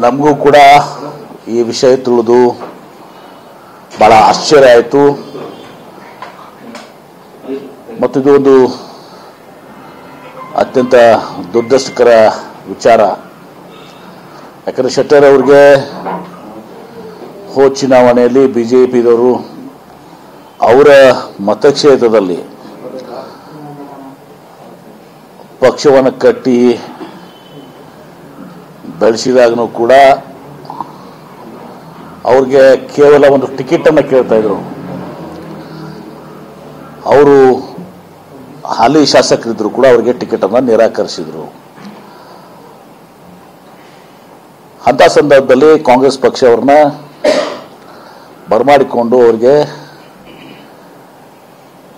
ನಮಗೂ ಕೂಡ ಈ ವಿಷಯ ತಿಳಿದು ಬಹಳ ಆಶ್ಚರ್ಯ ಆಯಿತು ಮತ್ತು ಇದು ಒಂದು ಅತ್ಯಂತ ದುರದೃಷ್ಟಕರ ವಿಚಾರ. ಯಾಕಂದರೆ ಶೆಟ್ಟರ್ ಅವರಿಗೆ ಹೋದ ಚುನಾವಣೆಯಲ್ಲಿ ಬಿಜೆಪಿದವರು ಅವರ ಮತಕ್ಷೇತ್ರದಲ್ಲಿ ಪಕ್ಷವನ್ನು ಕಟ್ಟಿ ಬೆಳೆಸಿದಾಗನೂ ಕೂಡ ಅವ್ರಿಗೆ ಕೇವಲ ಒಂದು ಟಿಕೆಟನ್ನು ಕೇಳ್ತಾ ಇದ್ರು. ಅವರು ಹಾಲಿ ಶಾಸಕರಿದ್ರು ಕೂಡ ಅವರಿಗೆ ಟಿಕೆಟನ್ನು ನಿರಾಕರಿಸಿದ್ರು. ಅಂಥ ಸಂದರ್ಭದಲ್ಲಿ ಕಾಂಗ್ರೆಸ್ ಪಕ್ಷ ಅವ್ರನ್ನ ಬರಮಾಡಿಕೊಂಡು ಅವರಿಗೆ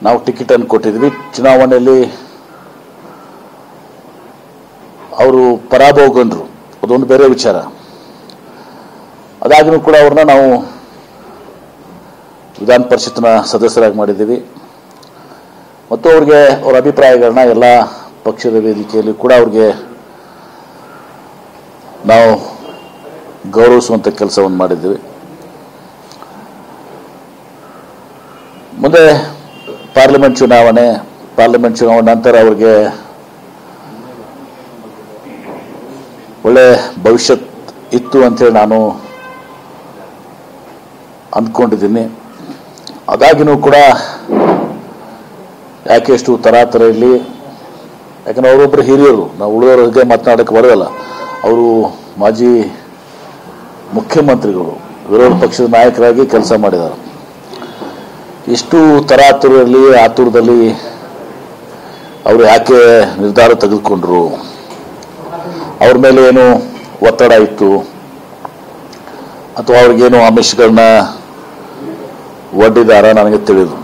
ನಾವು ಟಿಕೆಟನ್ನು ಕೊಟ್ಟಿದ್ವಿ. ಚುನಾವಣೆಯಲ್ಲಿ ಅವರು ಪರಾಭವಗೊಂಡ್ರು, ಅದೊಂದು ಬೇರೆ ವಿಚಾರ. ಅದಾಗಿನೂ ಕೂಡ ಅವ್ರನ್ನ ನಾವು ವಿಧಾನ ಪರಿಷತ್ನ ಸದಸ್ಯರಾಗಿ ಮಾಡಿದ್ದೀವಿ ಮತ್ತು ಅವ್ರಿಗೆ ಅವರ ಅಭಿಪ್ರಾಯಗಳನ್ನ ಎಲ್ಲ ಪಕ್ಷದ ವೇದಿಕೆಯಲ್ಲಿ ಕೂಡ ಅವ್ರಿಗೆ ನಾವು ಗೌರವಿಸುವಂಥ ಕೆಲಸವನ್ನು ಮಾಡಿದ್ದೀವಿ. ಮುಂದೆ ಪಾರ್ಲಿಮೆಂಟ್ ಚುನಾವಣೆ ನಂತರ ಅವ್ರಿಗೆ ಒಳ್ಳೆ ಭವಿಷ್ಯತ್ ಇತ್ತು ಅಂತೇಳಿ ನಾನು ಅಂದ್ಕೊಂಡಿದ್ದೀನಿ. ಅದಾಗಿನೂ ಕೂಡ ಯಾಕೆ ಎಷ್ಟು ತರಾತರ ಇರಲಿ, ಯಾಕಂದ್ರೆ ಅವರೊಬ್ಬರು ಹಿರಿಯರು, ನಾವು ಉಳಿದವ್ರ ಬಗ್ಗೆ ಮಾತನಾಡೋಕ್ಕೆ ಬರೋಲ್ಲ. ಅವರು ಮಾಜಿ ಮುಖ್ಯಮಂತ್ರಿಗಳು, ವಿರೋಧ ಪಕ್ಷದ ನಾಯಕರಾಗಿ ಕೆಲಸ ಮಾಡಿದ್ದಾರೆ. ಇಷ್ಟು ತರಾತುರಲ್ಲಿ ಆತುರದಲ್ಲಿ ಅವರು ಯಾಕೆ ನಿರ್ಧಾರ ತೆಗೆದುಕೊಂಡ್ರು, ಅವ್ರ ಮೇಲೆ ಏನು ಒತ್ತಡ ಇತ್ತು ಅಥವಾ ಅವ್ರಿಗೇನು ಆಮಿಷಗಳನ್ನ ಒಡ್ಡಿದಾರ ನನಗೆ ತಿಳಿದು.